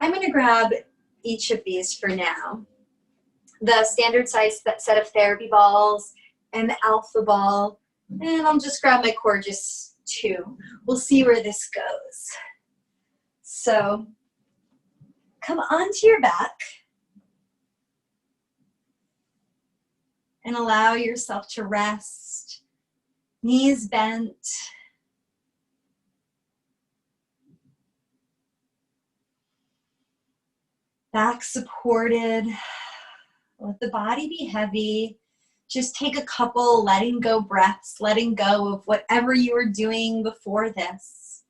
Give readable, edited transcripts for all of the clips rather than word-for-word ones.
I'm going to grab each of these for now. The standard size set of therapy balls and the alpha ball. And I'll just grab my Coregeous 2. We'll see where this goes. So come onto your back and allow yourself to rest, knees bent. Back supported. Let the body be heavy. Just take a couple letting go breaths, letting go of whatever you were doing before this.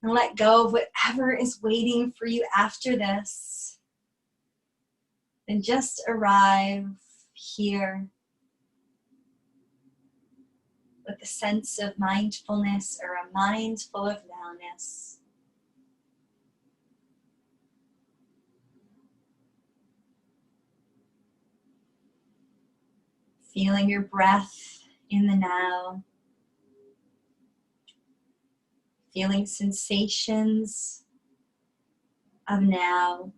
And let go of whatever is waiting for you after this. And just arrive here with a sense of mindfulness or a mind full of nowness. Feeling your breath in the now. Feeling sensations of now.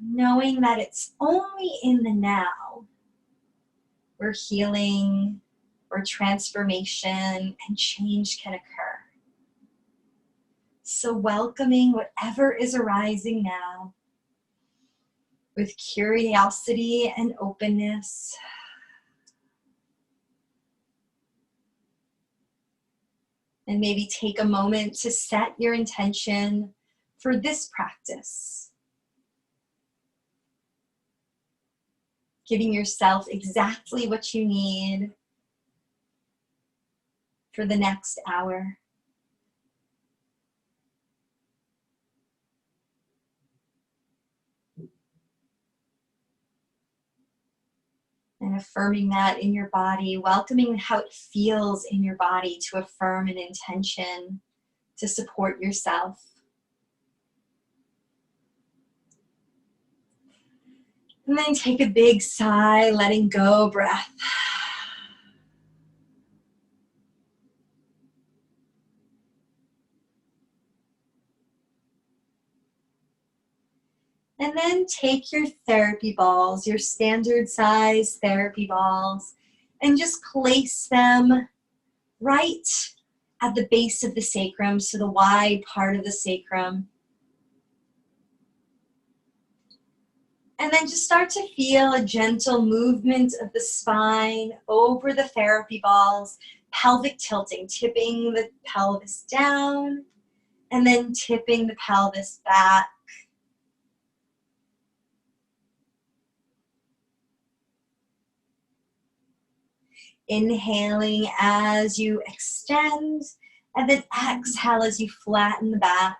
Knowing that it's only in the now where healing or transformation and change can occur. So welcoming whatever is arising now with curiosity and openness. And maybe take a moment to set your intention for this practice. Giving yourself exactly what you need for the next hour. And affirming that in your body, welcoming how it feels in your body to affirm an intention to support yourself. And then take a big sigh, letting go breath. And then take your therapy balls, your standard size therapy balls, and just place them right at the base of the sacrum, so the wide part of the sacrum. And then just start to feel a gentle movement of the spine over the therapy balls, pelvic tilting, tipping the pelvis down, and then tipping the pelvis back. Inhaling as you extend, and then exhale as you flatten the back.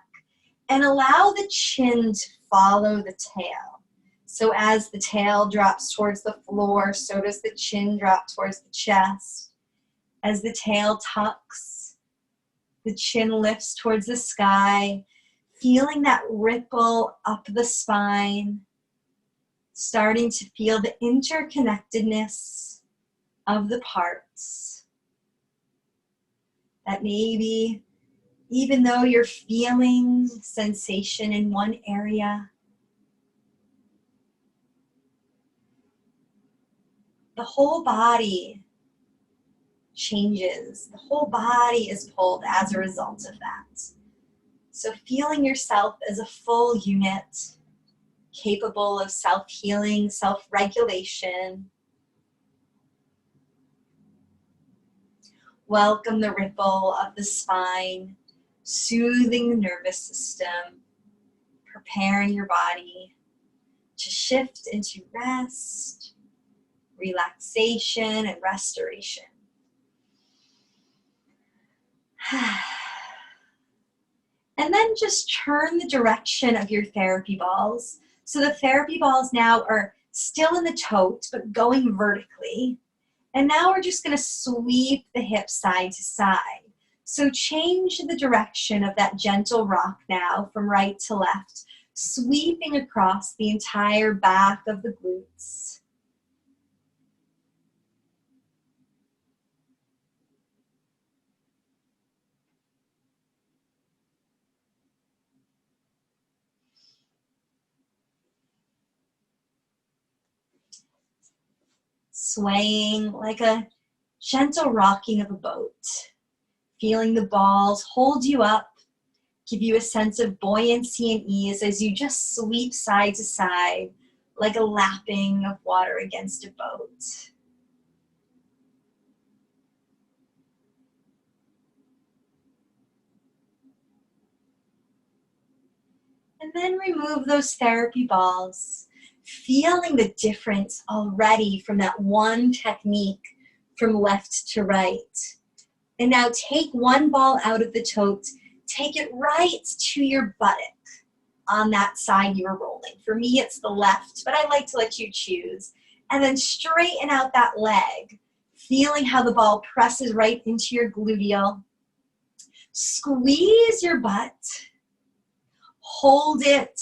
And allow the chin to follow the tail. So as the tail drops towards the floor, so does the chin drop towards the chest. As the tail tucks, the chin lifts towards the sky, feeling that ripple up the spine, starting to feel the interconnectedness of the parts. That maybe, even though you're feeling sensation in one area, the whole body changes. The whole body is pulled as a result of that. So feeling yourself as a full unit, capable of self-healing, self-regulation. Welcome the ripple of the spine, soothing the nervous system, preparing your body to shift into rest, relaxation, and restoration. And then just turn the direction of your therapy balls. So the therapy balls now are still in the tote, but going vertically. And now we're just going to sweep the hips side to side. So change the direction of that gentle rock now from right to left, sweeping across the entire back of the glutes. swaying like a gentle rocking of a boat. Feeling the balls hold you up, give you a sense of buoyancy and ease as you just sweep side to side like a lapping of water against a boat. And then remove those therapy balls, feeling the difference already from that one technique from left to right. And now take one ball out of the tote, take it right to your buttock on that side you were rolling. For me, it's the left, but I like to let you choose. And then straighten out that leg, feeling how the ball presses right into your gluteal. Squeeze your butt. Hold it.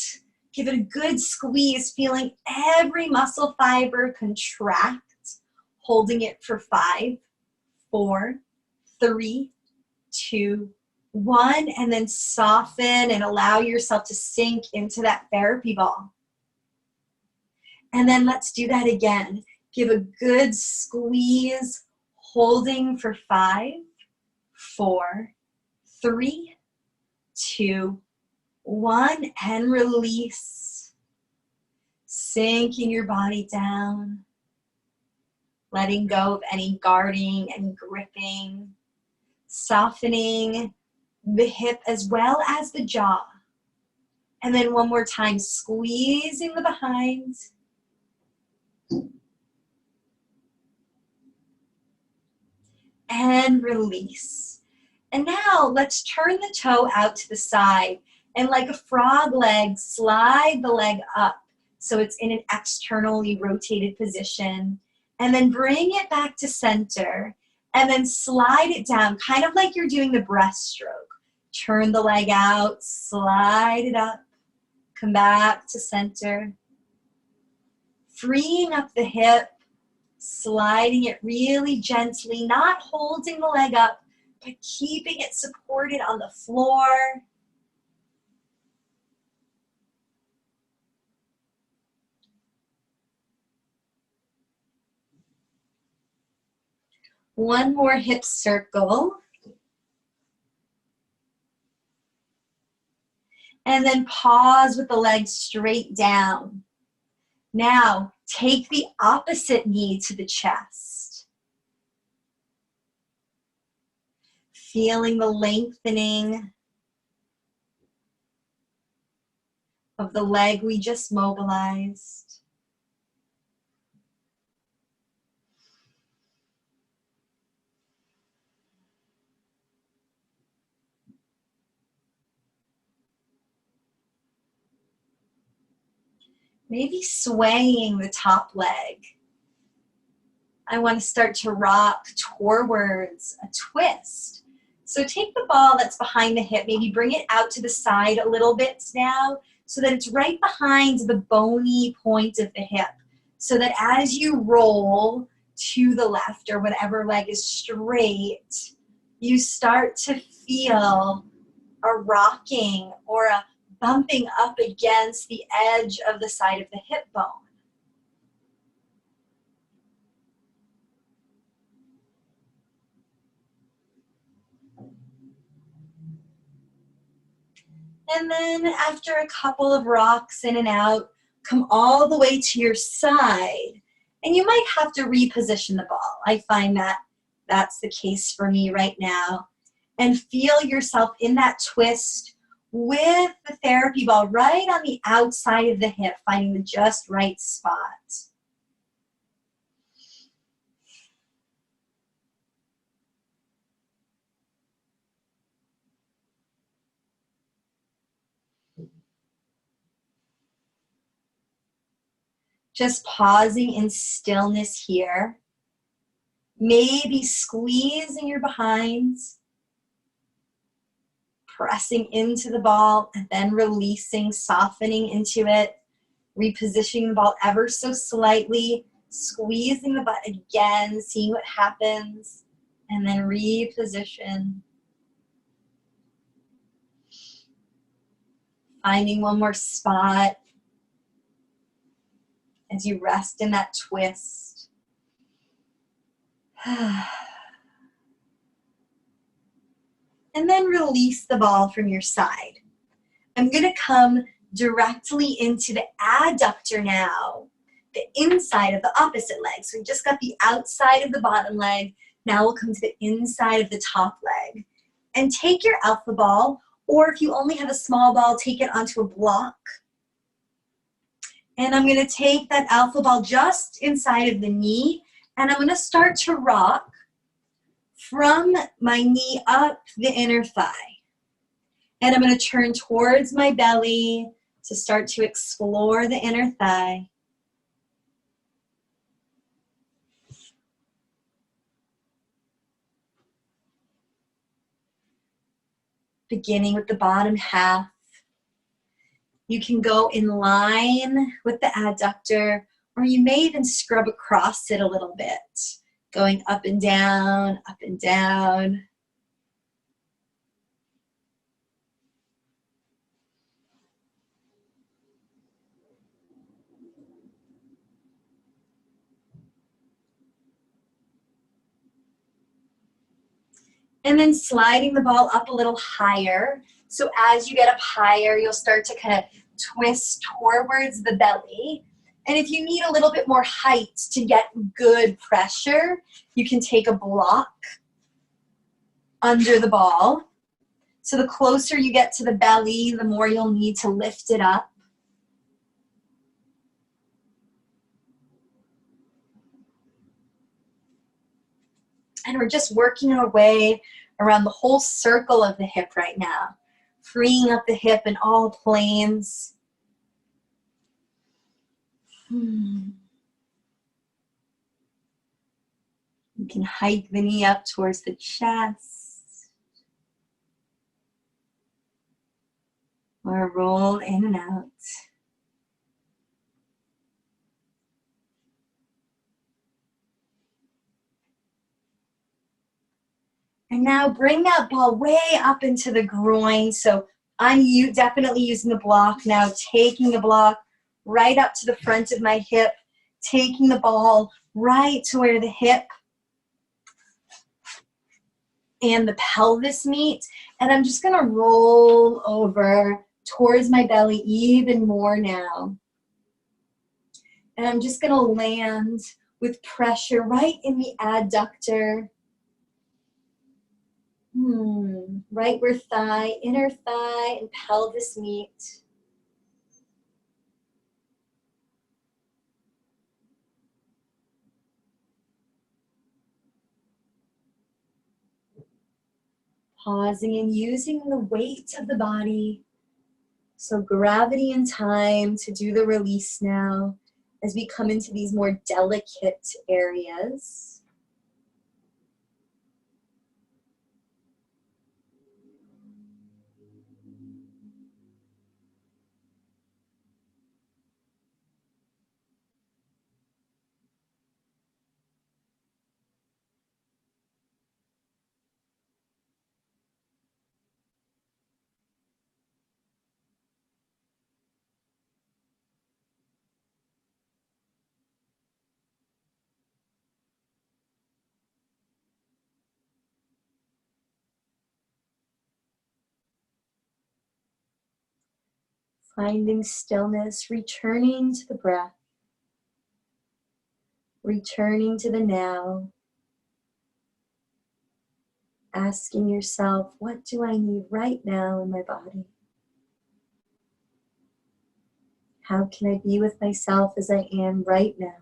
Give it a good squeeze, feeling every muscle fiber contract. Holding it for 5, 4, 3, 2, 1, and then soften and allow yourself to sink into that therapy ball. And then let's do that again. Give a good squeeze, holding for 5, 4, 3, 2, 1, and release. Sinking your body down, letting go of any guarding and gripping, softening the hip as well as the jaw. And then one more time, squeezing the behind. And release. And now let's turn the toe out to the side and like a frog leg, slide the leg up so it's in an externally rotated position. And then bring it back to center and then slide it down, kind of like you're doing the breaststroke. Turn the leg out, slide it up, come back to center. Freeing up the hip, sliding it really gently, not holding the leg up, but keeping it supported on the floor. One more hip circle. And then pause with the legs straight down. Now, take the opposite knee to the chest. Feeling the lengthening of the leg we just mobilized. Maybe swaying the top leg. I want to start to rock towards a twist. So take the ball that's behind the hip, maybe bring it out to the side a little bit now so that it's right behind the bony point of the hip. So that as you roll to the left or whatever leg is straight, you start to feel a rocking or a bumping up against the edge of the side of the hip bone. And then after a couple of rocks in and out, come all the way to your side. And you might have to reposition the ball. I find that that's the case for me right now. And feel yourself in that twist with the therapy ball right on the outside of the hip, finding the just right spot. Just pausing in stillness here. Maybe squeezing your behinds, pressing into the ball, and then releasing, softening into it, repositioning the ball ever so slightly, squeezing the butt again, seeing what happens, and then reposition. Finding one more spot as you rest in that twist. And then release the ball from your side. I'm going to come directly into the adductor now, the inside of the opposite leg. So we just got the outside of the bottom leg. Now we'll come to the inside of the top leg. And take your alpha ball, or if you only have a small ball, take it onto a block. And I'm going to take that alpha ball just inside of the knee, and I'm going to start to rock from my knee up the inner thigh. And I'm going to turn towards my belly to start to explore the inner thigh. Beginning with the bottom half. You can go in line with the adductor, or you may even scrub across it a little bit, going up and down, up and down. And then sliding the ball up a little higher. So as you get up higher, you'll start to kind of twist towards the belly. And if you need a little bit more height to get good pressure, you can take a block under the ball. So the closer you get to the belly, the more you'll need to lift it up. And we're just working our way around the whole circle of the hip right now, freeing up the hip in all planes. You can hike the knee up towards the chest, or roll in and out. And now bring that ball way up into the groin. So I'm definitely using the block now, taking the block right up to the front of my hip, taking the ball right to where the hip and the pelvis meet. And I'm just gonna roll over towards my belly even more now. And I'm just gonna land with pressure right in the adductor. Right where thigh, inner thigh, and pelvis meet. Pausing and using the weight of the body. So gravity and time to do the release now as we come into these more delicate areas. Finding stillness, returning to the breath, returning to the now, asking yourself, what do I need right now in my body? How can I be with myself as I am right now?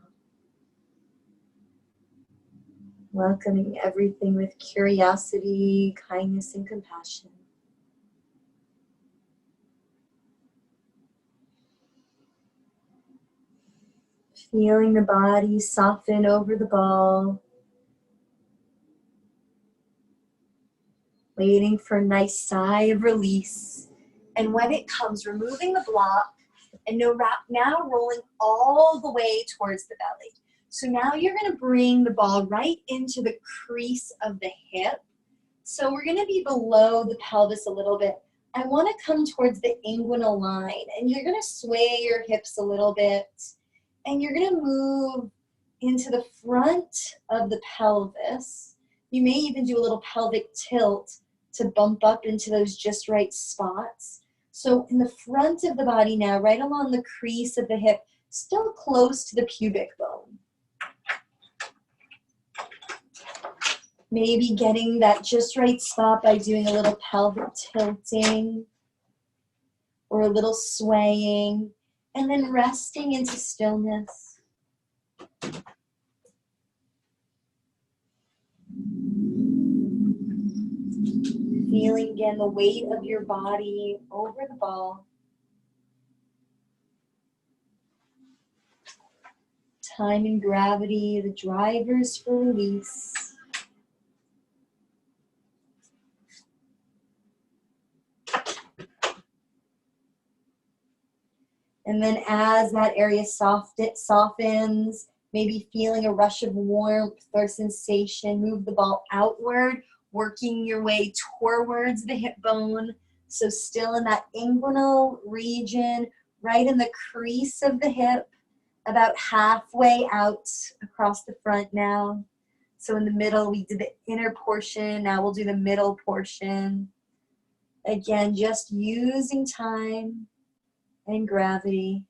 Welcoming everything with curiosity, kindness, and compassion. Feeling the body soften over the ball. Waiting for a nice sigh of release. And when it comes, removing the block and now rolling all the way towards the belly. So now you're going to bring the ball right into the crease of the hip. So we're going to be below the pelvis a little bit. I want to come towards the inguinal line, and you're going to sway your hips a little bit. And you're going to move into the front of the pelvis. You may even do a little pelvic tilt to bump up into those just right spots. So in the front of the body now, right along the crease of the hip, still close to the pubic bone. Maybe getting that just right spot by doing a little pelvic tilting or a little swaying, and then resting into stillness. Feeling again the weight of your body over the ball. Time and gravity, the drivers for release. And then as that area softens, maybe feeling a rush of warmth or sensation, move the ball outward, working your way towards the hip bone. So still in that inguinal region, right in the crease of the hip, about halfway out across the front now. So in the middle, we did the inner portion. Now we'll do the middle portion. Again, just using time and gravity.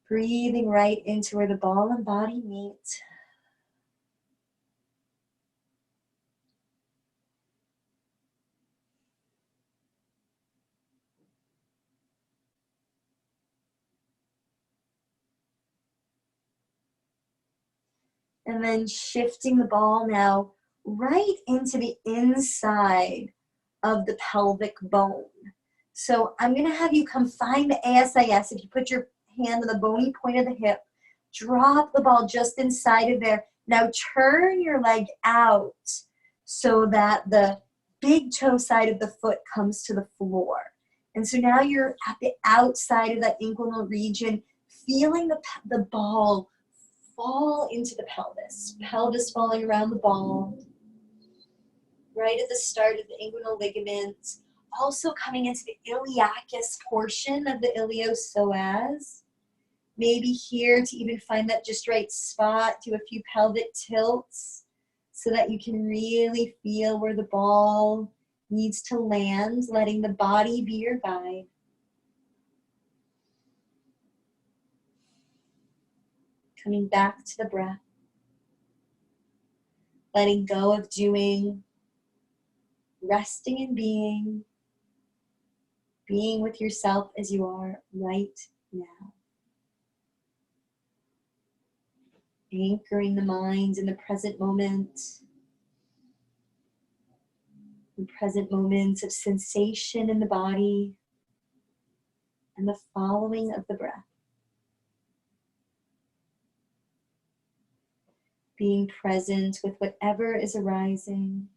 Breathing right into where the ball and body meet. And then shifting the ball now right into the inside of the pelvic bone. So I'm going to have you come find the ASIS. If you put your hand on the bony point of the hip, drop the ball just inside of there. Now turn your leg out so that the big toe side of the foot comes to the floor. And so now you're at the outside of that inguinal region, feeling the ball fall into the pelvis. Pelvis falling around the ball, right at the start of the inguinal ligaments. Also coming into the iliacus portion of the iliopsoas. Maybe here to even find that just right spot, do a few pelvic tilts so that you can really feel where the ball needs to land, letting the body be your guide. Coming back to the breath. Letting go of doing, resting and being with yourself as you are right now. Anchoring the mind in the present moment. The present moments of sensation in the body and the following of the breath. Being present with whatever is arising.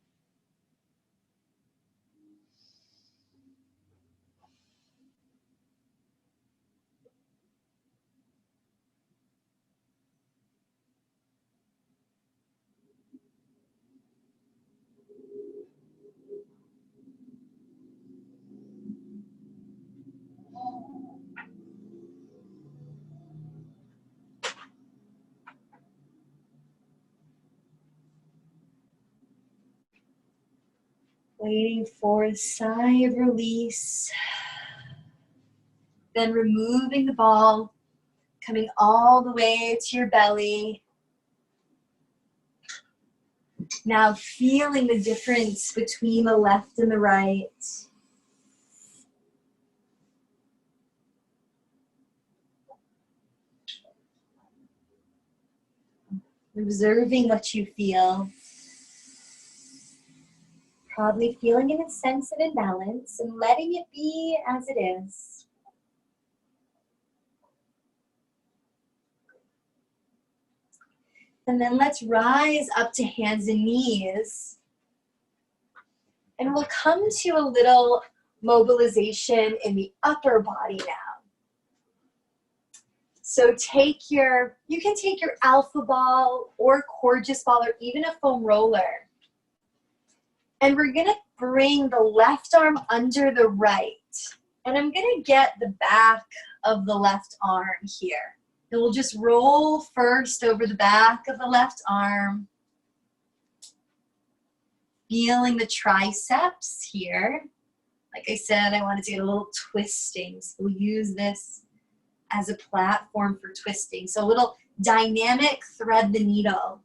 Waiting for a sigh of release. Then removing the ball, coming all the way to your belly. Now feeling the difference between the left and the right. Observing what you feel. Probably feeling in a sense of imbalance and letting it be as it is. And then let's rise up to hands and knees. And we'll come to a little mobilization in the upper body now. So you can take your alpha ball or Coregeous ball or even a foam roller. And we're gonna bring the left arm under the right. And I'm gonna get the back of the left arm here. And we'll just roll first over the back of the left arm. Feeling the triceps here. Like I said, I wanted to get a little twisting. So we'll use this as a platform for twisting. So a little dynamic thread the needle.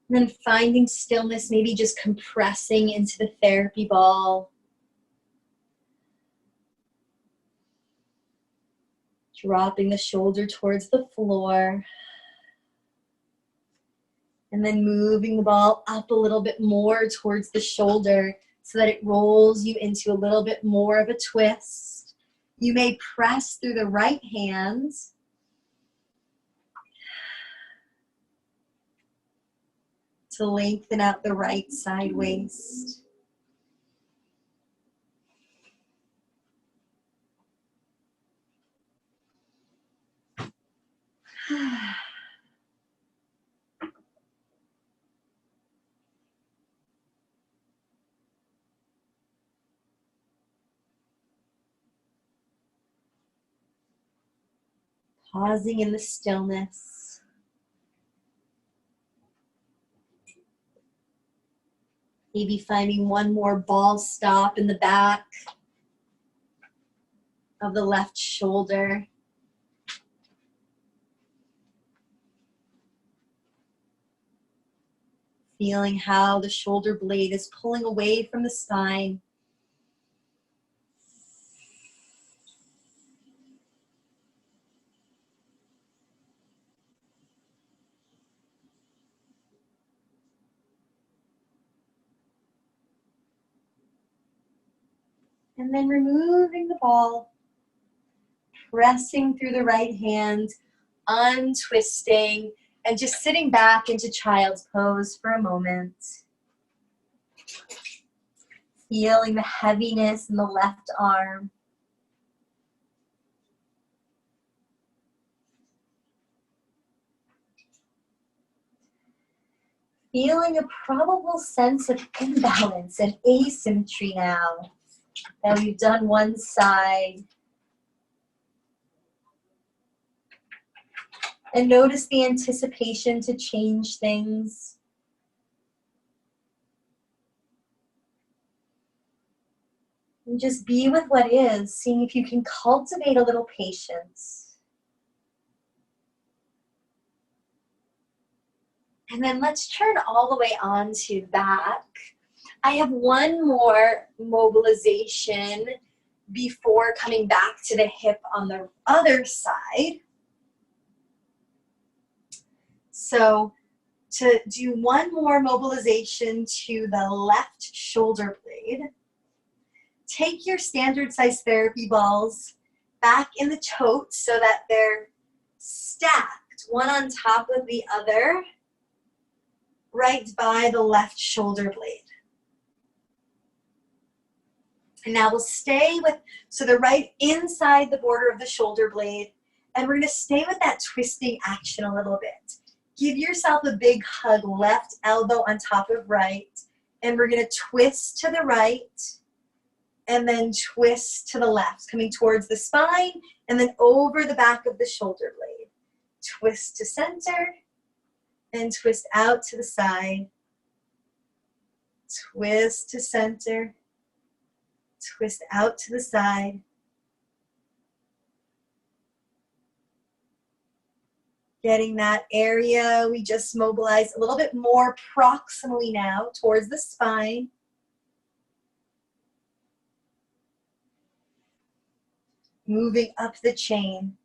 And then finding stillness, maybe just compressing into the therapy ball. Dropping the shoulder towards the floor. And then moving the ball up a little bit more towards the shoulder so that it rolls you into a little bit more of a twist. You may press through the right hand. To lengthen out the right side waist. Pausing in the stillness. Maybe finding one more ball stop in the back of the left shoulder. Feeling how the shoulder blade is pulling away from the spine. And then removing the ball, pressing through the right hand, untwisting, and just sitting back into child's pose for a moment. Feeling the heaviness in the left arm. Feeling a probable sense of imbalance and asymmetry now that we've done one side. And notice the anticipation to change things. And just be with what is, seeing if you can cultivate a little patience. And then let's turn all the way on to back. I have one more mobilization before coming back to the hip on the other side. So to do one more mobilization to the left shoulder blade, take your standard size therapy balls back in the tote so that they're stacked, one on top of the other, right by the left shoulder blade. And now we'll stay with, so they're right inside the border of the shoulder blade, and we're gonna stay with that twisting action a little bit. Give yourself a big hug, left elbow on top of right, and we're gonna twist to the right, and then twist to the left, coming towards the spine, and then over the back of the shoulder blade. Twist to center, and twist out to the side. Twist to center, twist out to the side. Getting that area we just mobilized a little bit more proximally now towards the spine. Moving up the chain.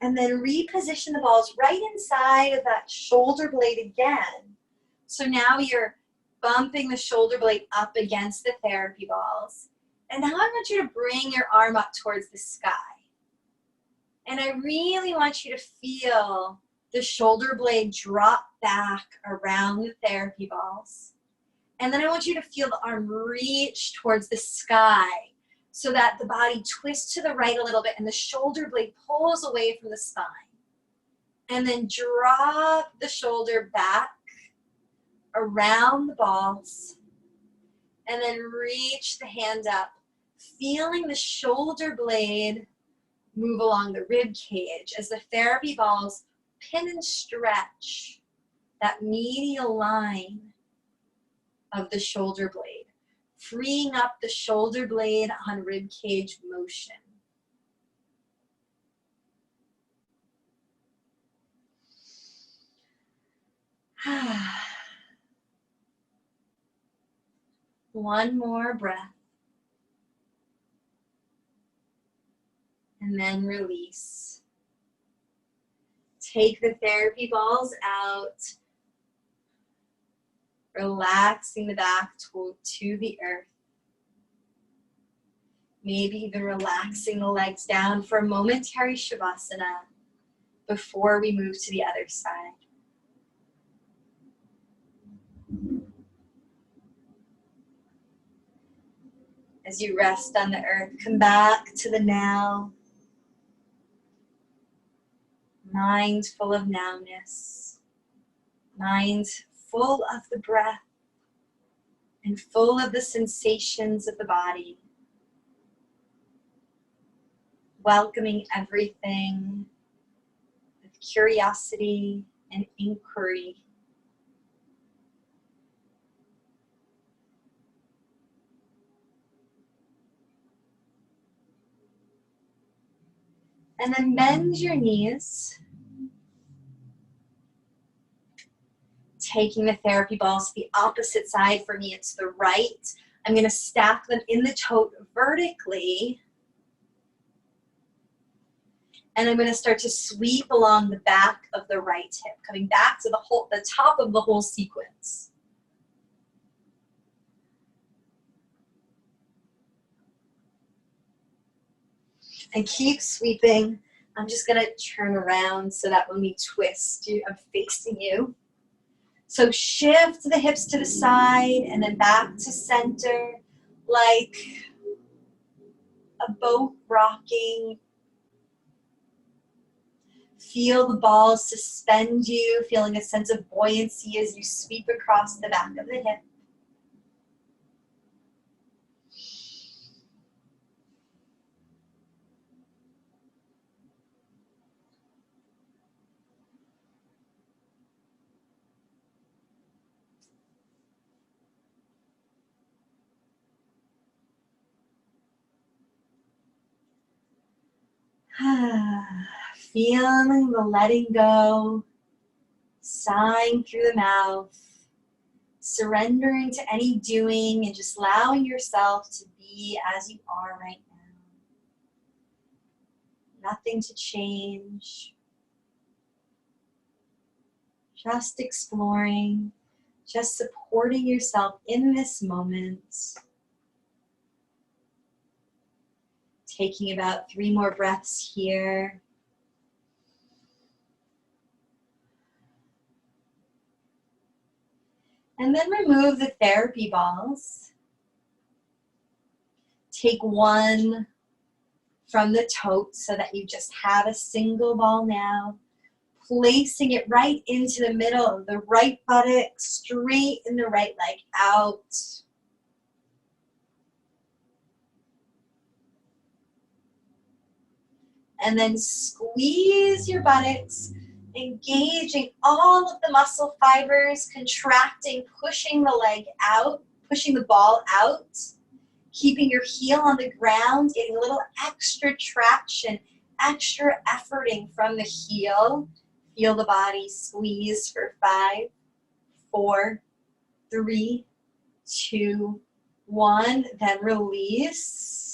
And then reposition the balls right inside of that shoulder blade again. So now you're bumping the shoulder blade up against the therapy balls. And now I want you to bring your arm up towards the sky. And I really want you to feel the shoulder blade drop back around the therapy balls. And then I want you to feel the arm reach towards the sky so that the body twists to the right a little bit and the shoulder blade pulls away from the spine. And then drop the shoulder back around the balls. And then reach the hand up, feeling the shoulder blade move along the rib cage as the therapy balls pin and stretch that medial line of the shoulder blade, freeing up the shoulder blade on rib cage motion. One more breath. And then release. Take the therapy balls out, relaxing the back to the earth. Maybe even relaxing the legs down for a momentary Shavasana before we move to the other side. As you rest on the earth, come back to the now. Mind full of nowness. Mind full of the breath and full of the sensations of the body. Welcoming everything with curiosity and inquiry. And then bend your knees, taking the therapy balls to the opposite side. For me, it's the right. I'm going to stack them in the tote vertically. And I'm going to start to sweep along the back of the right hip, coming back to the top of the whole sequence. And keep sweeping. I'm just going to turn around so that when we twist, I'm facing you. So shift the hips to the side and then back to center like a boat rocking. Feel the balls suspend you, feeling a sense of buoyancy as you sweep across the back of the hip. Feeling the letting go, sighing through the mouth, surrendering to any doing and just allowing yourself to be as you are right now. Nothing to change. Just exploring, just supporting yourself in this moment. Taking about 3 more breaths here. And then remove the therapy balls. Take one from the tote so that you just have a single ball now. Placing it right into the middle of the right buttock, straight in the right leg out. And then squeeze your buttocks, engaging all of the muscle fibers, contracting, pushing the leg out, pushing the ball out, keeping your heel on the ground, getting a little extra traction, extra efforting from the heel. Feel the body squeeze for 5, 4, 3, 2, 1, then release.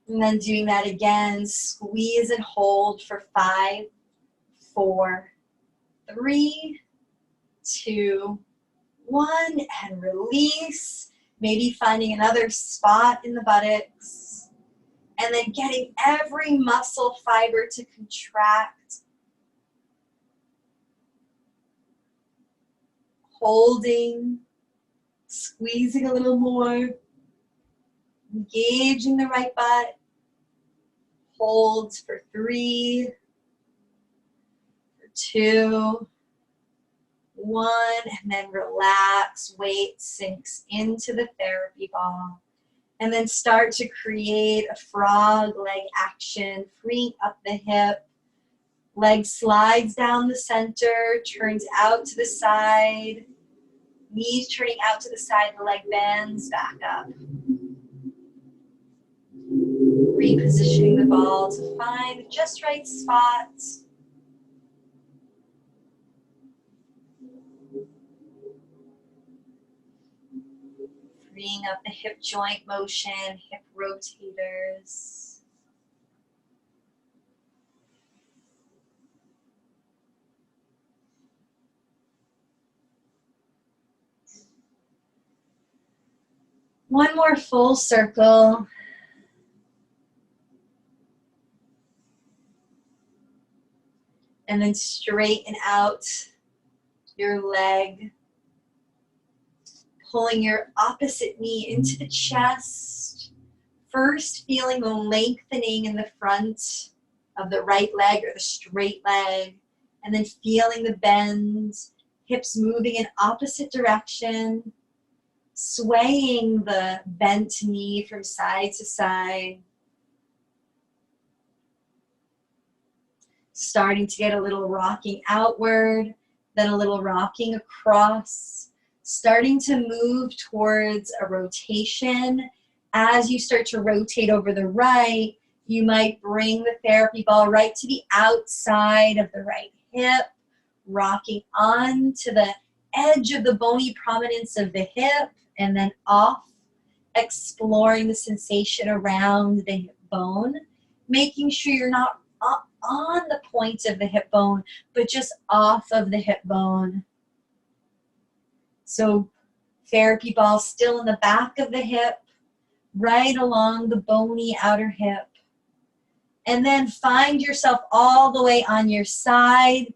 And then doing that again, squeeze and hold for 5, 4, 3, 2, 1, and release. Maybe finding another spot in the buttocks, and then getting every muscle fiber to contract. Holding, squeezing a little more, engaging the right butt. Hold for 3, for 2, 1, and then relax. Weight sinks into the therapy ball. And then start to create a frog leg action, freeing up the hip. Leg slides down the center, turns out to the side. Knees turning out to the side, the leg bends back up. Repositioning the ball to find the just right spot. Freeing up the hip joint motion, hip rotators. One more full circle. And then straighten out your leg. Pulling your opposite knee into the chest. First, feeling the lengthening in the front of the right leg or the straight leg. And then feeling the bend. Hips moving in opposite direction. Swaying the bent knee from side to side. Starting to get a little rocking outward, then a little rocking across. Starting to move towards a rotation. As you start to rotate over the right, you might bring the therapy ball right to the outside of the right hip, rocking on to the edge of the bony prominence of the hip, and then off, exploring the sensation around the hip bone, making sure you're not on the point of the hip bone, but just off of the hip bone. So therapy ball still in the back of the hip, right along the bony outer hip. And then find yourself all the way on your side,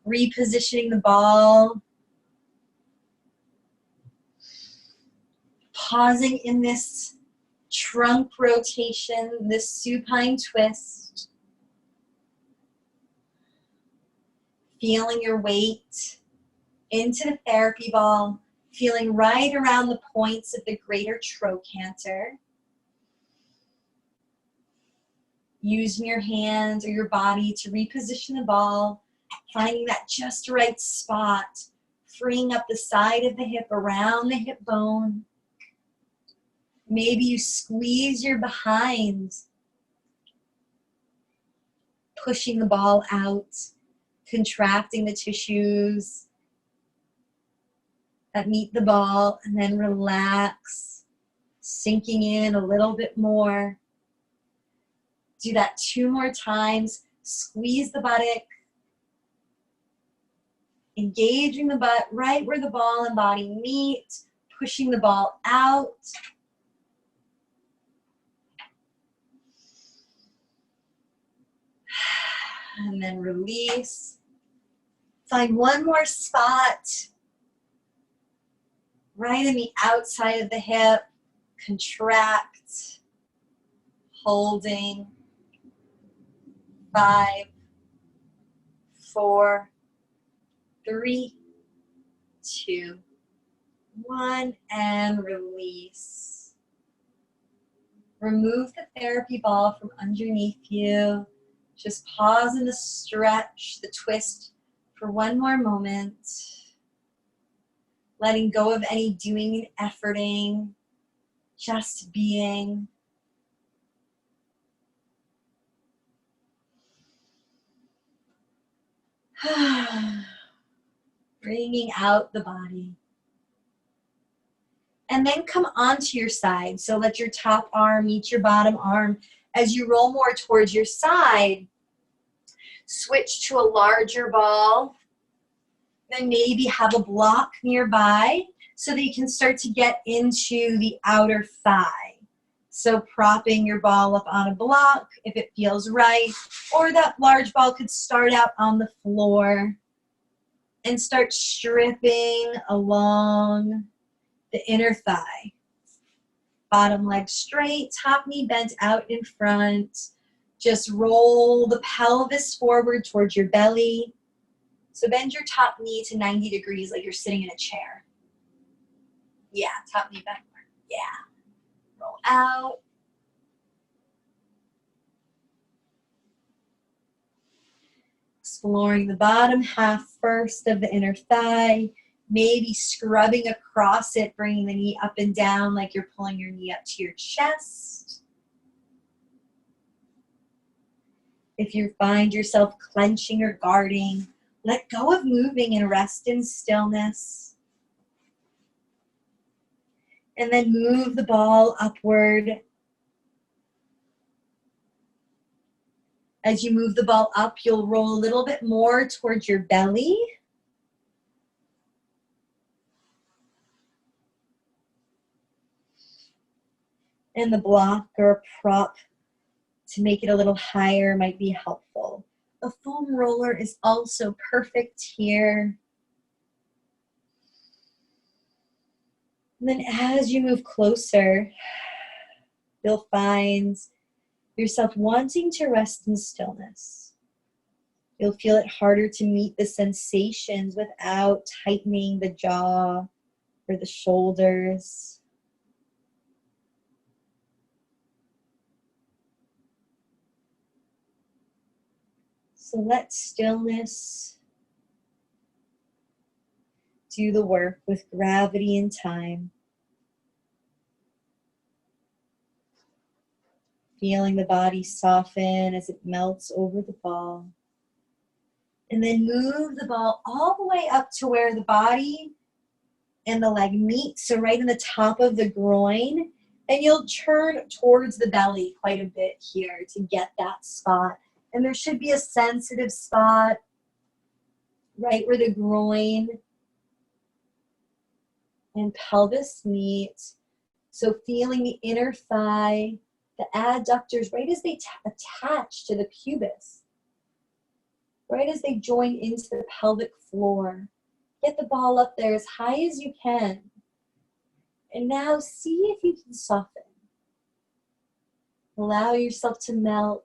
repositioning the ball. Pausing in this trunk rotation, this supine twist. Feeling your weight into the therapy ball, feeling right around the points of the greater trochanter. Using your hands or your body to reposition the ball, finding that just right spot, freeing up the side of the hip around the hip bone. Maybe you squeeze your behind, pushing the ball out, contracting the tissues that meet the ball, and then relax, sinking in a little bit more. Do that 2 more times. Squeeze the buttock, engaging the butt right where the ball and body meet, pushing the ball out. And then release. Find one more spot right in the outside of the hip. Contract. Holding. 5, 4, 3, 2, 1, and release. Remove the therapy ball from underneath you. Just pause in the stretch, the twist for one more moment. Letting go of any doing and efforting, just being. Bringing out the body. And then come onto your side. So let your top arm meet your bottom arm. As you roll more towards your side, switch to a larger ball. Then maybe have a block nearby. so that you can start to get into the outer thigh. So propping your ball up on a block if it feels right, or that large ball could start out on the floor and start stripping along the inner thigh. Bottom leg straight, top knee bent out in front. Just roll the pelvis forward towards your belly. So bend your top knee to 90 degrees like you're sitting in a chair. Yeah, top knee bent. Yeah. Roll out. Exploring the bottom half first of the inner thigh. Maybe scrubbing across it, bringing the knee up and down like you're pulling your knee up to your chest. If you find yourself clenching or guarding, let go of moving and rest in stillness. And then move the ball upward. As you move the ball up, you'll roll a little bit more towards your belly. And the block or a prop to make it a little higher might be helpful. A foam roller is also perfect here. And then as you move closer, you'll find yourself wanting to rest in stillness. You'll feel it harder to meet the sensations without tightening the jaw or the shoulders. So let stillness do the work with gravity and time. Feeling the body soften as it melts over the ball. And then move the ball all the way up to where the body and the leg meet, so right in the top of the groin. And you'll turn towards the belly quite a bit here to get that spot. And there should be a sensitive spot right where the groin and pelvis meet. So feeling the inner thigh, the adductors, right as they attach to the pubis, right as they join into the pelvic floor. Get the ball up there as high as you can. And now see if you can soften. Allow yourself to melt.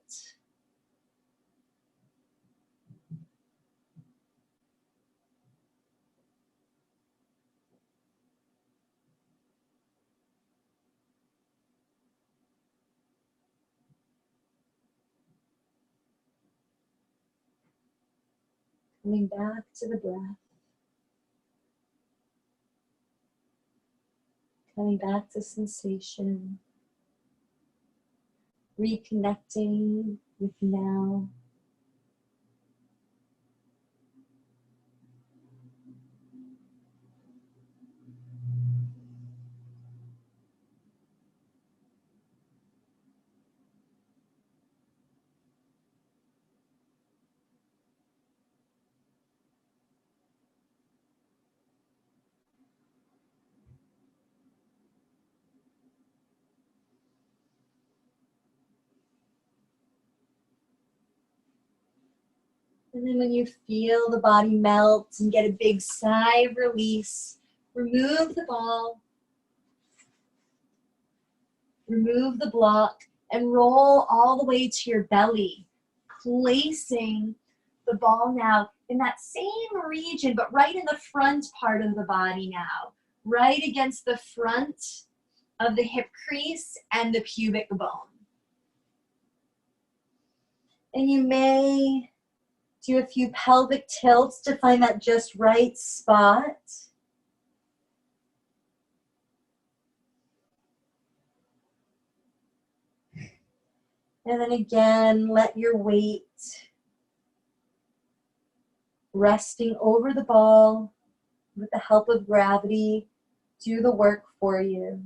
Coming back to the breath. Coming back to sensation. Reconnecting with now. And then when you feel the body melt and get a big sigh of release, remove the ball, remove the block, and roll all the way to your belly, placing the ball now in that same region, but right in the front part of the body now, right against the front of the hip crease and the pubic bone. And you may do a few pelvic tilts to find that just right spot. And then again, let your weight resting over the ball with the help of gravity do the work for you.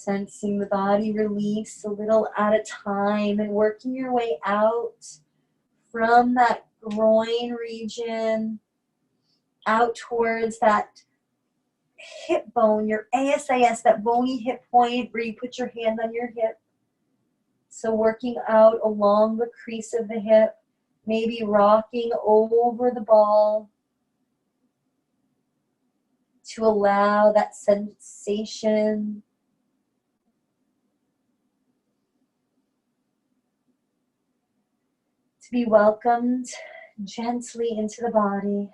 Sensing the body release a little at a time and working your way out from that groin region out towards that hip bone, your ASIS, that bony hip point where you put your hand on your hip. So working out along the crease of the hip, maybe rocking over the ball to allow that sensation to be welcomed gently into the body.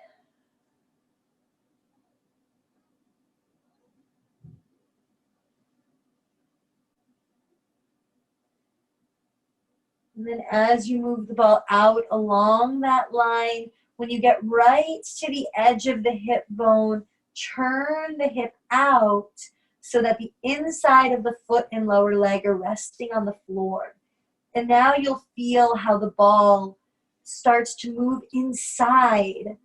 And then as you move the ball out along that line, when you get right to the edge of the hip bone, turn the hip out so that the inside of the foot and lower leg are resting on the floor. And now you'll feel how the ball starts to move inside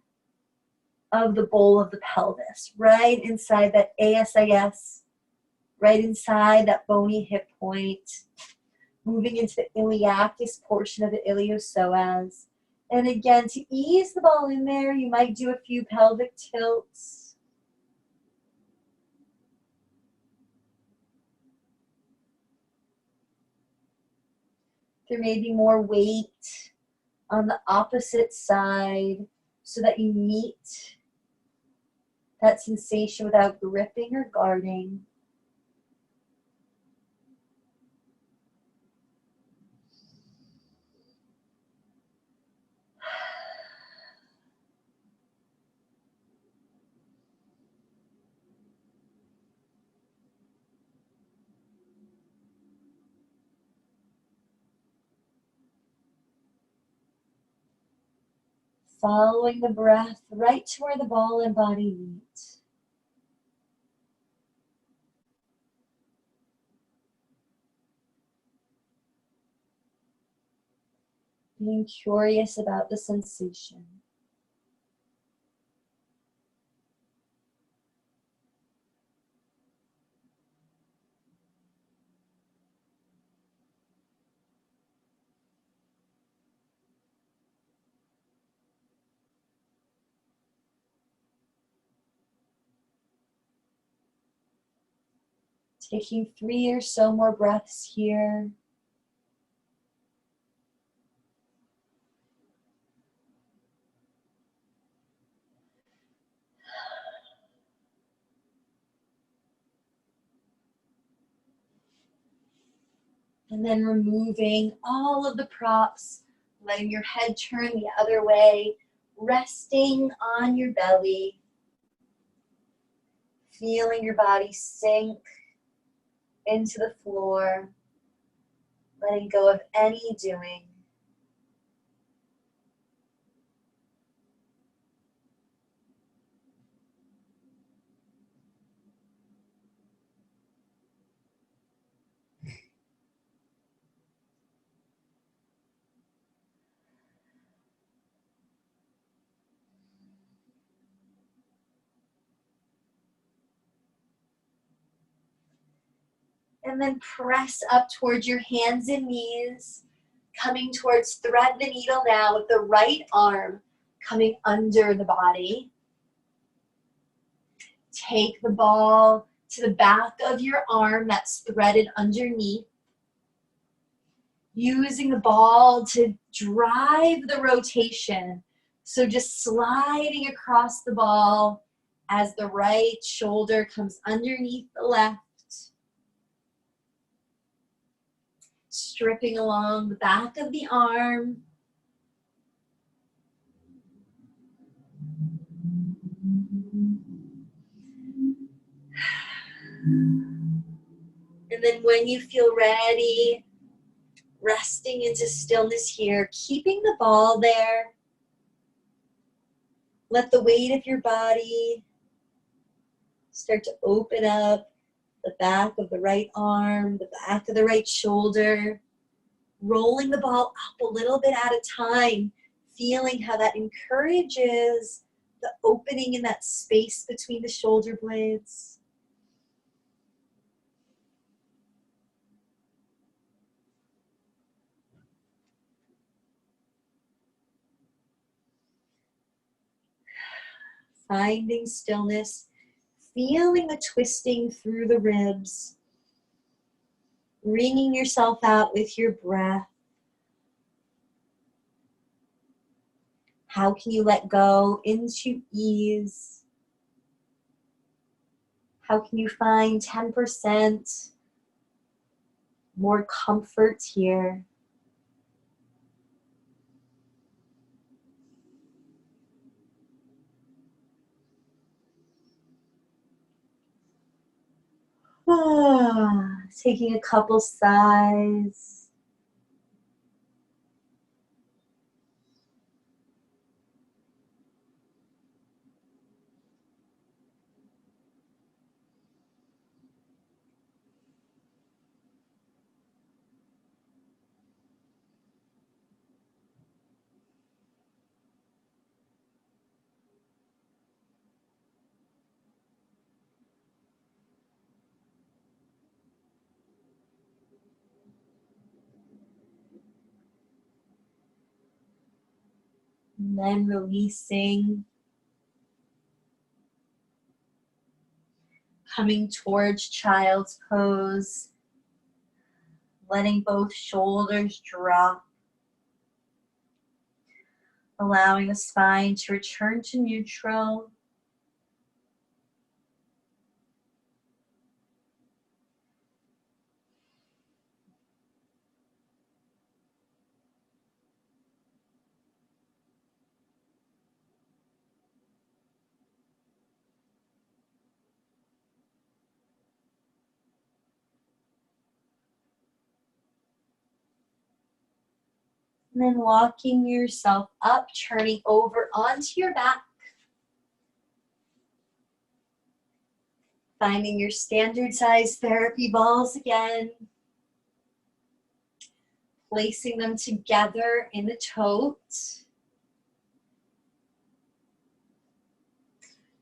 of the bowl of the pelvis, right inside that ASIS, right inside that bony hip point, moving into the iliacus portion of the iliopsoas. And again, to ease the ball in there, you might do a few pelvic tilts. There may be more weight on the opposite side so that you meet that sensation without gripping or guarding. Following the breath right to where the ball and body meet. Being curious about the sensation. Taking 3 or so more breaths here. And then removing all of the props, letting your head turn the other way, resting on your belly, feeling your body sink into the floor, letting go of any doing. And then press up towards your hands and knees, coming towards thread the needle now with the right arm coming under the body. Take the ball to the back of your arm that's threaded underneath. Using the ball to drive the rotation. So just sliding across the ball as the right shoulder comes underneath the left. Stripping along the back of the arm. And then when you feel ready, resting into stillness here, keeping the ball there. Let the weight of your body start to open up the back of the right arm, the back of the right shoulder, rolling the ball up a little bit at a time, feeling how that encourages the opening in that space between the shoulder blades. Finding stillness, feeling the twisting through the ribs, wringing yourself out with your breath. How can you let go into ease? How can you find 10% more comfort here? Taking a couple sighs. And then releasing, coming towards child's pose, letting both shoulders drop, allowing the spine to return to neutral. And then walking yourself up, turning over onto your back. Finding your standard size therapy balls again. Placing them together in the tote.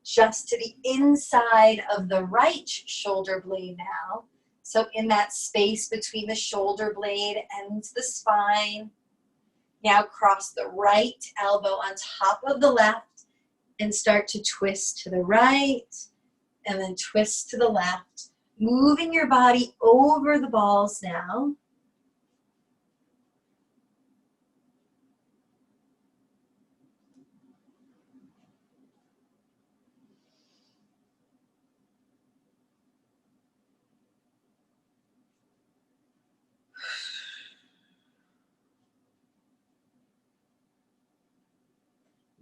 Just to the inside of the right shoulder blade now. So in that space between the shoulder blade and the spine. Now cross the right elbow on top of the left and start to twist to the right and then twist to the left. Moving your body over the balls now.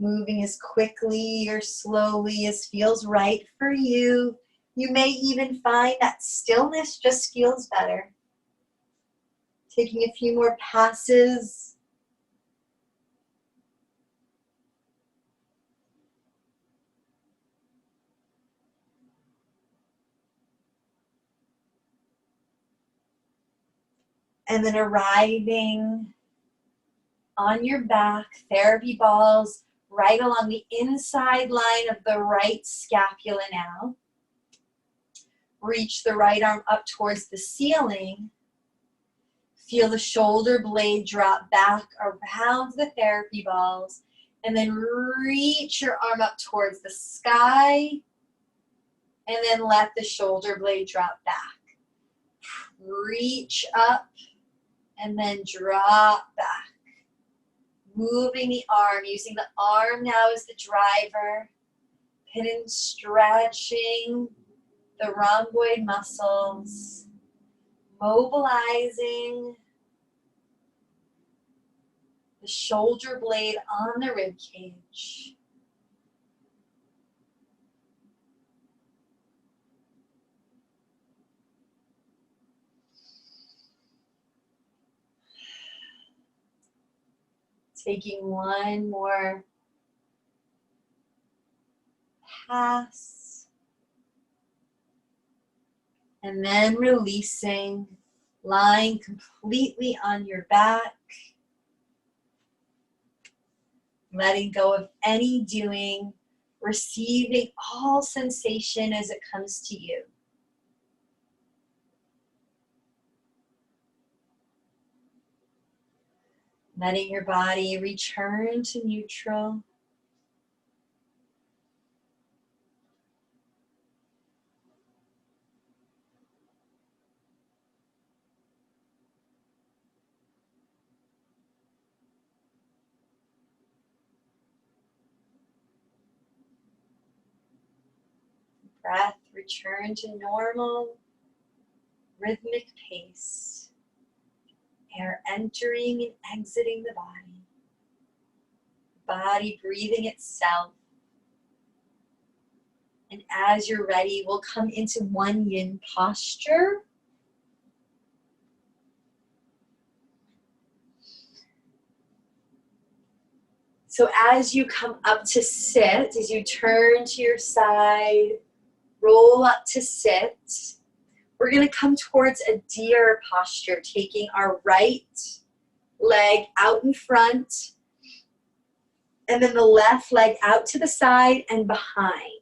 Moving as quickly or slowly as feels right for you. You may even find that stillness just feels better. Taking a few more passes. And then arriving on your back, therapy balls right along the inside line of the right scapula now. Reach the right arm up towards the ceiling. Feel the shoulder blade drop back around the therapy balls. And then reach your arm up towards the sky. And then let the shoulder blade drop back. Reach up and then drop back. Moving the arm, using the arm now as the driver. And stretching the rhomboid muscles. Mobilizing the shoulder blade on the rib cage. Taking one more pass. And then releasing, lying completely on your back. Letting go of any doing, receiving all sensation as it comes to you. Letting your body return to neutral. breath return to normal, rhythmic pace. Air entering and exiting the body. Body breathing itself. And as you're ready, we'll come into one yin posture. So as you come up to sit, as you turn to your side, roll up to sit, we're going to come towards a deer posture, taking our right leg out in front, and then the left leg out to the side and behind.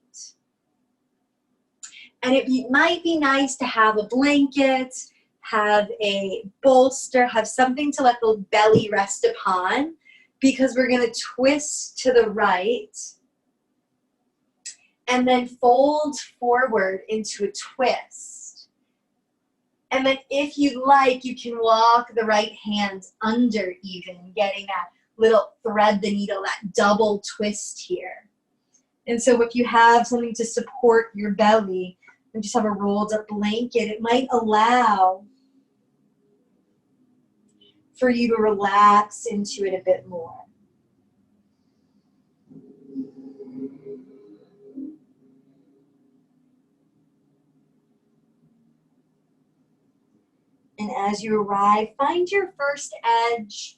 And it might be nice to have a blanket, have a bolster, have something to let the belly rest upon, because we're going to twist to the right and then fold forward into a twist. And then if you like, you can walk the right hand under even, getting that little thread the needle, that double twist here. And so if you have something to support your belly, and just have a rolled up blanket, it might allow for you to relax into it a bit more. And as you arrive, find your first edge.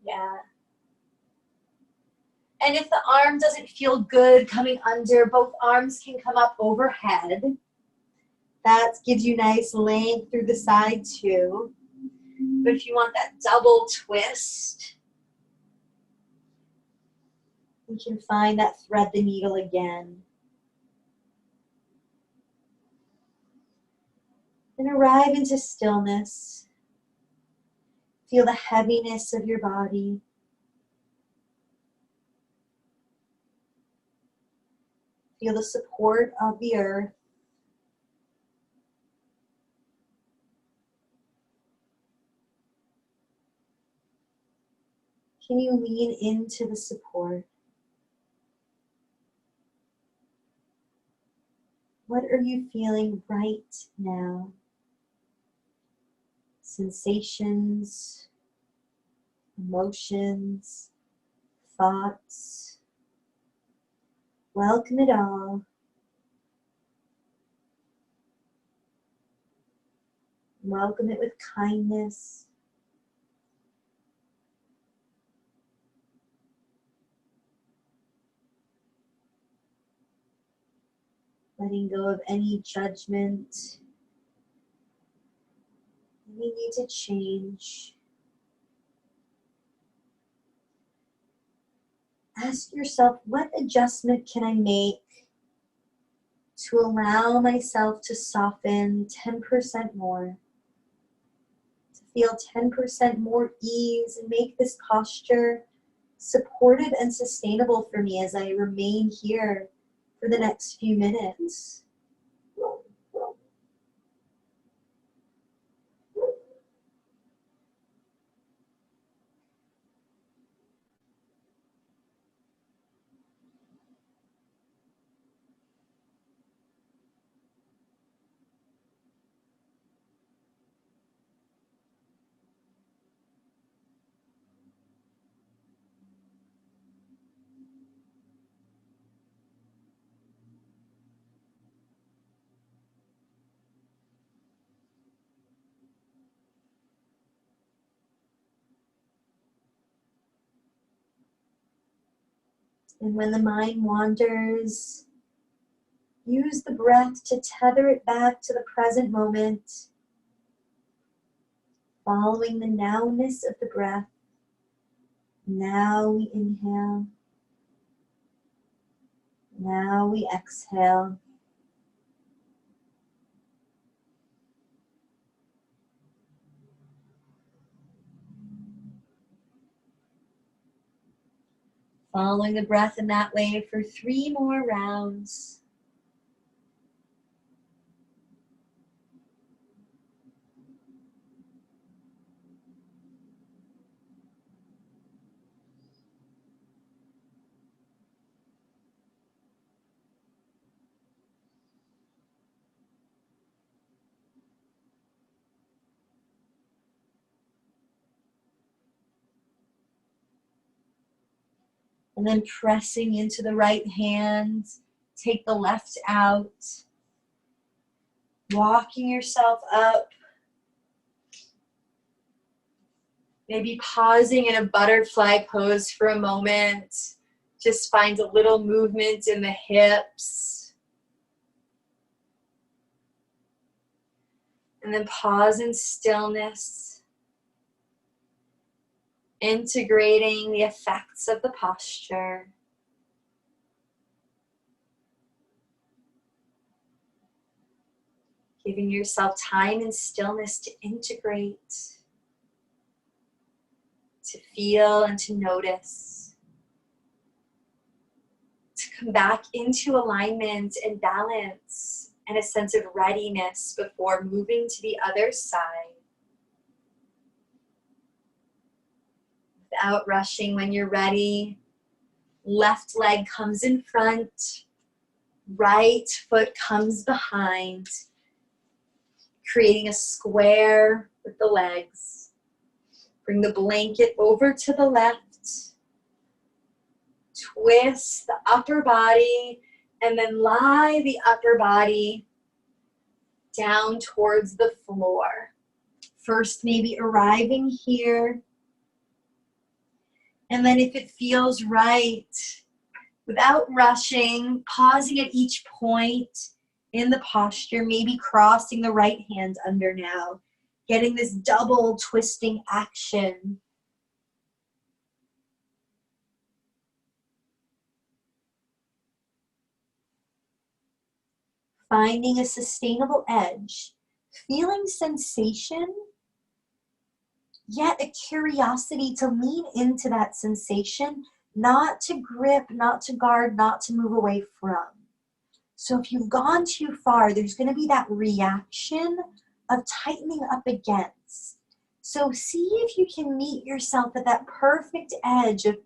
Yeah. And if the arm doesn't feel good coming under, both arms can come up overhead. That gives you nice length through the side too. But if you want that double twist, you can find that thread the needle again. And arrive into stillness. Feel the heaviness of your body. Feel the support of the earth. Can you lean into the support? What are you feeling right now? Sensations, emotions, thoughts. Welcome it all. Welcome it with kindness. Letting go of any judgment, any need to change. Ask yourself, what adjustment can I make to allow myself to soften 10% more, to feel 10% more ease, and make this posture supportive and sustainable for me as I remain here for the next few minutes. And when the mind wanders, use the breath to tether it back to the present moment, following the nowness of the breath. Now we inhale. Now we exhale. Following the breath in that way for 3 more rounds. And then pressing into the right hand, take the left out. Walking yourself up. Maybe pausing in a butterfly pose for a moment. Just find a little movement in the hips. And then pause in stillness. Integrating the effects of the posture. Giving yourself time and stillness to integrate, to feel and to notice. To come back into alignment and balance and a sense of readiness before moving to the other side. Without rushing, when you're ready, left leg comes in front, right foot comes behind, creating a square with the legs. Bring the blanket over to the left. Twist the upper body and then lie the upper body down towards the floor. First, maybe arriving here. And then if it feels right, without rushing, pausing at each point in the posture, maybe crossing the right hand under now, getting this double twisting action. Finding a sustainable edge, feeling sensation, yet a curiosity to lean into that sensation, not to grip, not to guard, not to move away from. So if you've gone too far, there's going to be that reaction of tightening up against. So see if you can meet yourself at that perfect edge of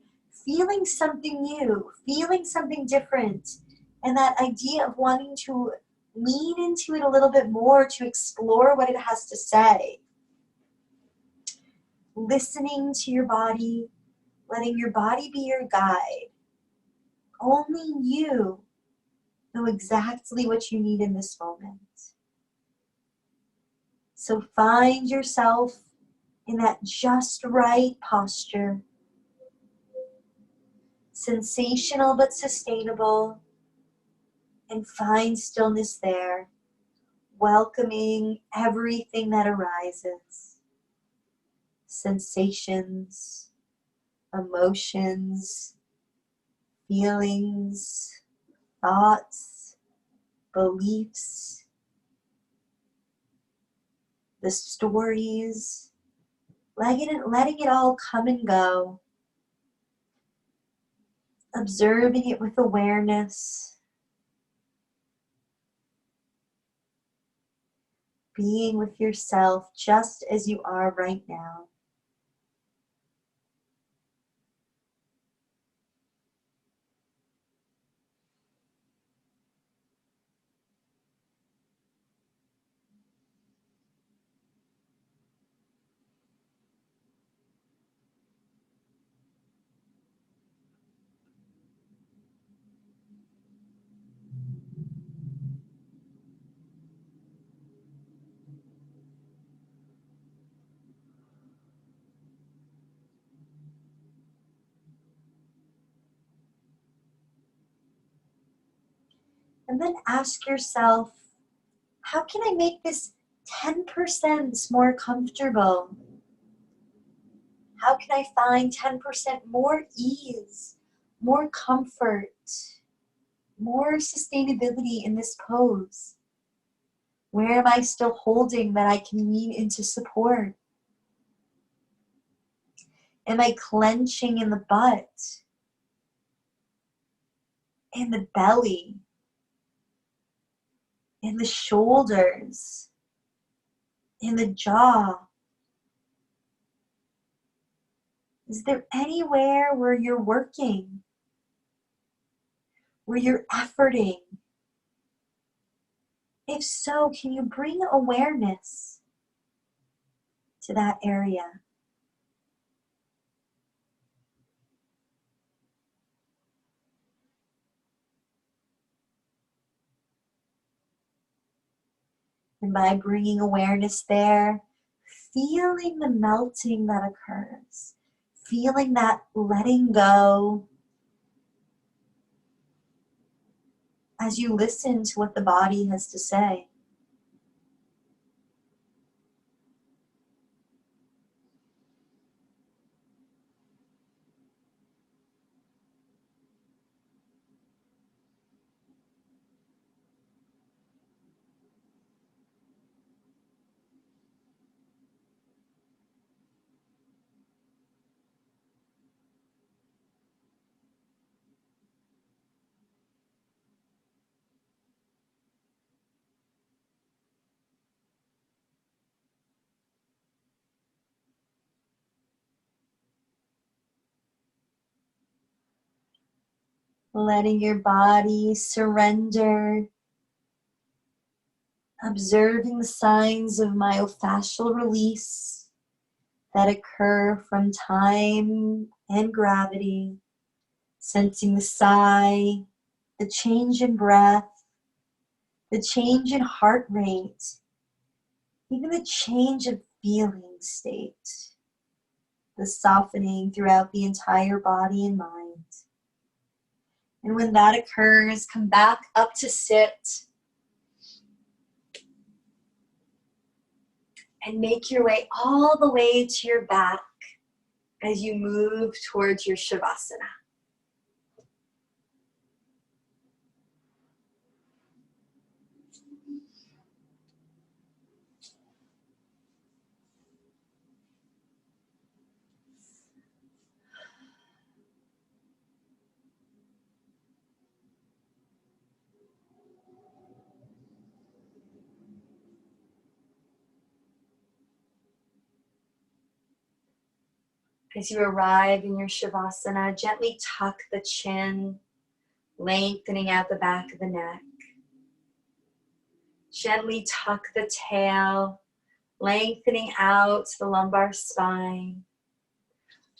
feeling something new, feeling something different, and that idea of wanting to lean into it a little bit more to explore what it has to say. Listening to your body, letting your body be your guide. Only you know exactly what you need in this moment. So find yourself in that just right posture. Sensational but sustainable. And find stillness there, welcoming everything that arises. Sensations, emotions, feelings, thoughts, beliefs, the stories, letting it all come and go. Observing it with awareness. Being with yourself just as you are right now. And then ask yourself, how can I make this 10% more comfortable? How can I find 10% more ease, more comfort, more sustainability in this pose? Where am I still holding that I can lean into support? Am I clenching in the butt, in the belly, in the shoulders, in the jaw? Is there anywhere where you're working, where you're efforting? If so, can you bring awareness to that area? And by bringing awareness there, feeling the melting that occurs, feeling that letting go as you listen to what the body has to say. Letting your body surrender, observing the signs of myofascial release that occur from time and gravity, sensing the sigh, the change in breath, the change in heart rate, even the change of feeling state, the softening throughout the entire body and mind. And when that occurs, come back up to sit and make your way all the way to your back as you move towards your Shavasana. As you arrive in your Shavasana, gently tuck the chin, lengthening out the back of the neck. Gently tuck the tail, lengthening out the lumbar spine.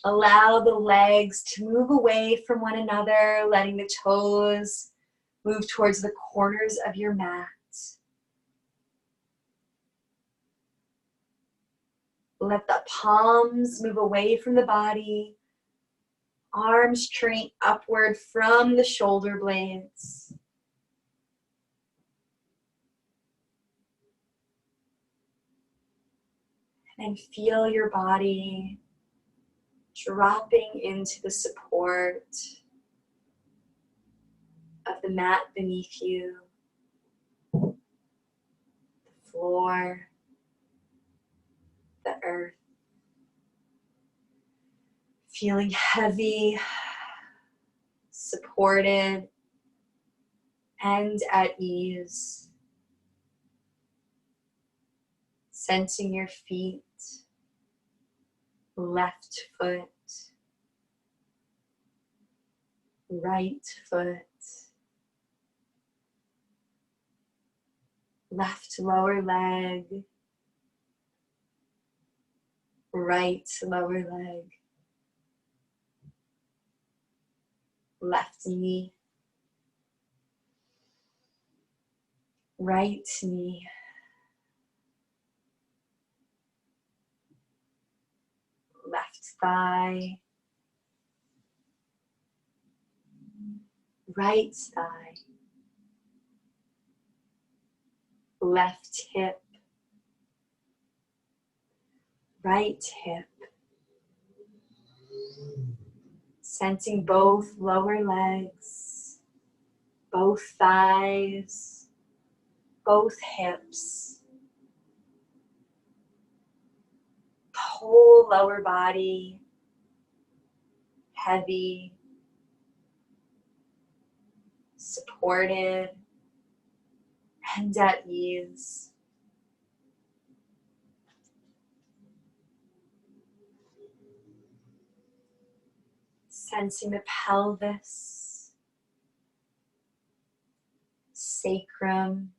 Allow the legs to move away from one another, letting the toes move towards the corners of your mat. Let the palms move away from the body. Arms train upward from the shoulder blades. And feel your body dropping into the support of the mat beneath you, the floor, the earth. Feeling heavy, supported, and at ease. Sensing your feet, left foot, right foot, left lower leg, right lower leg, left knee, right knee, left thigh, right thigh, left hip, right hip. Sensing both lower legs, both thighs, both hips, the whole lower body, heavy, supported, and at ease. Sensing the pelvis, sacrum,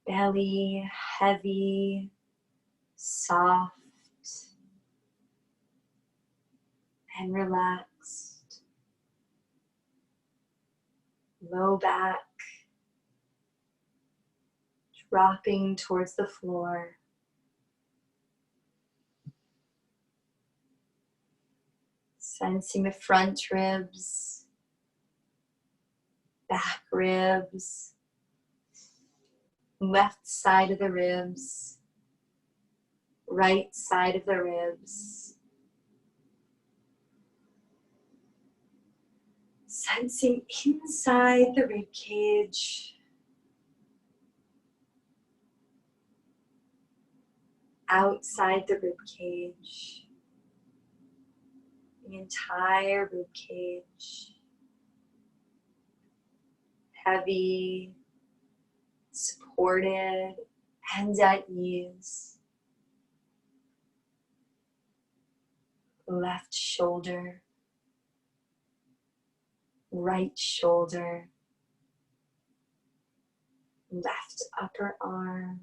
belly, heavy, soft, and relaxed. low back, dropping towards the floor. Sensing the front ribs, back ribs, left side of the ribs, right side of the ribs. Sensing inside the rib cage, outside the rib cage, the entire rib cage, heavy, supported, and at ease. Left shoulder, right shoulder, left upper arm,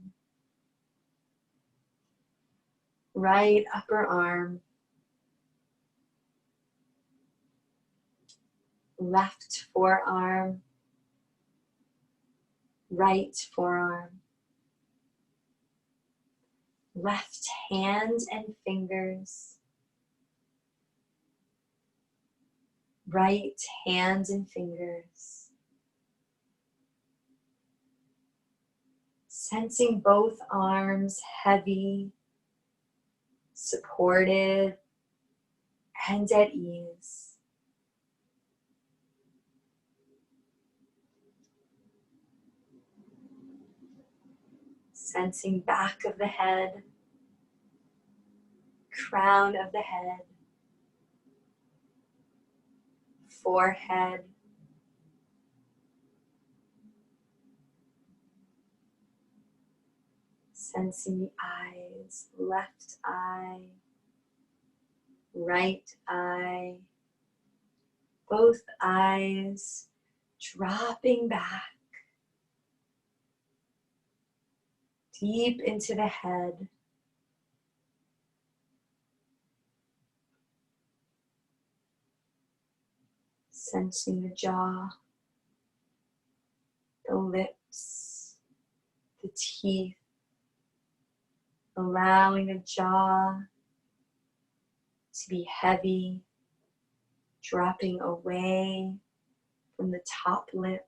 right upper arm, left forearm, right forearm, left hand and fingers, right hand and fingers. Sensing both arms heavy, supported, and at ease. Sensing back of the head, crown of the head, forehead, sensing the eyes, left eye, right eye, both eyes dropping back deep into the head. Sensing the jaw, the lips, the teeth, allowing the jaw to be heavy, dropping away from the top lip,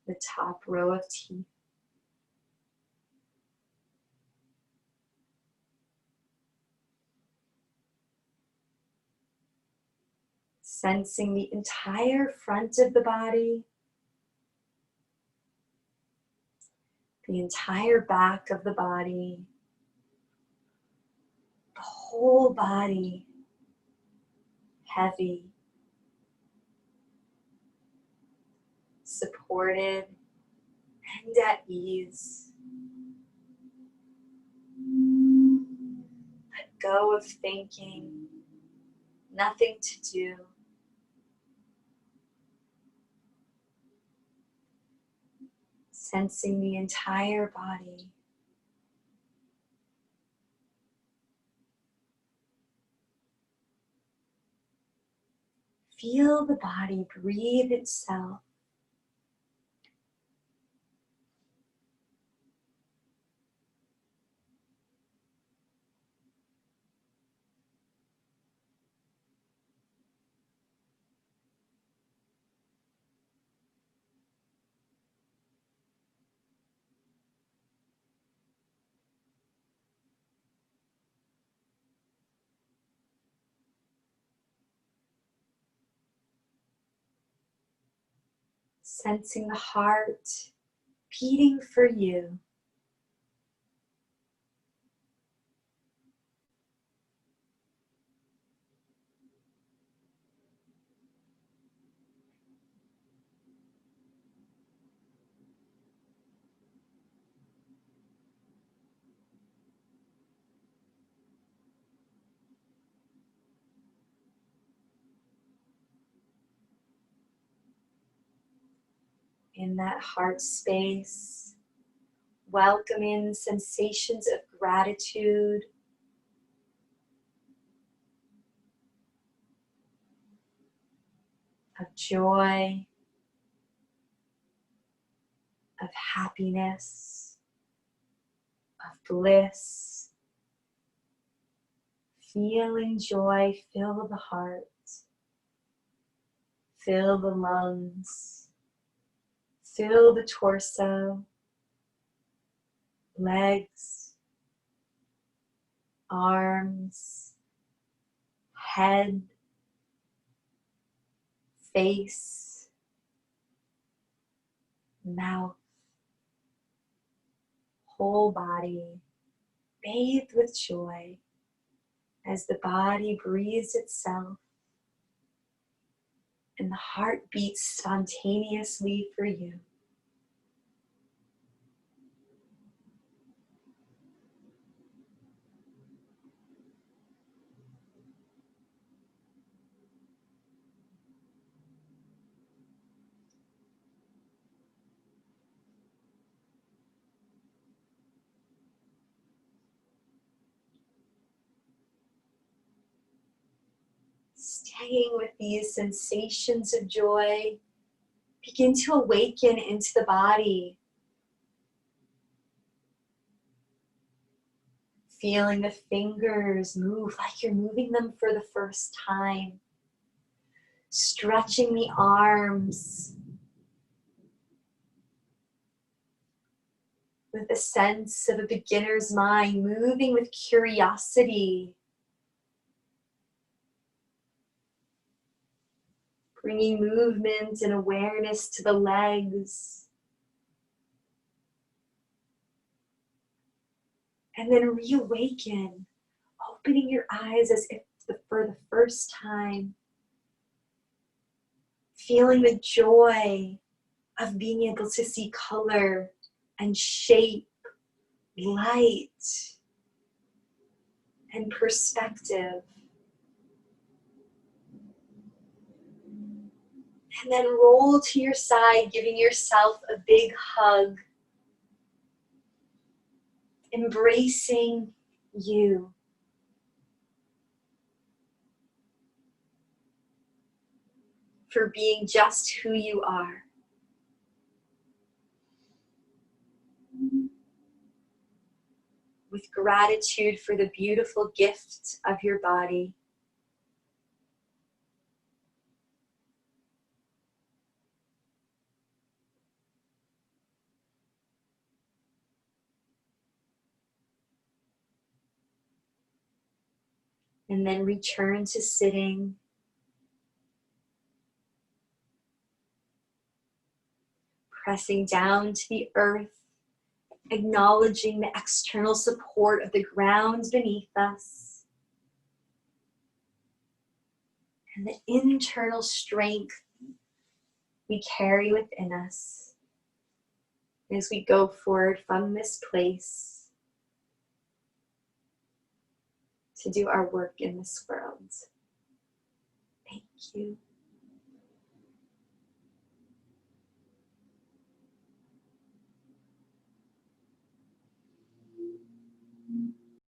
the top row of teeth. Sensing the entire front of the body, the entire back of the body, the whole body heavy, supported, and at ease. Let go of thinking, nothing to do. Sensing the entire body. Feel the body breathe itself. Sensing the heart beating for you. In that heart space, welcome in sensations of gratitude, of joy, of happiness, of bliss. Feeling joy fill the heart, fill the lungs, fill the torso, legs, arms, head, face, mouth, whole body bathed with joy as the body breathes itself and the heart beats spontaneously for you. Staying with these sensations of joy, begin to awaken into the body. Feeling the fingers move like you're moving them for the first time. Stretching the arms with a sense of a beginner's mind, moving with curiosity. Bringing movement and awareness to the legs. And then reawaken, opening your eyes as if for the first time. Feeling the joy of being able to see color and shape, light and perspective. And then roll to your side, giving yourself a big hug. Embracing you. For being just who you are. With gratitude for the beautiful gift of your body. And then return to sitting. Pressing down to the earth, acknowledging the external support of the ground beneath us. And the internal strength we carry within us as we go forward from this place to do our work in this world. Thank you.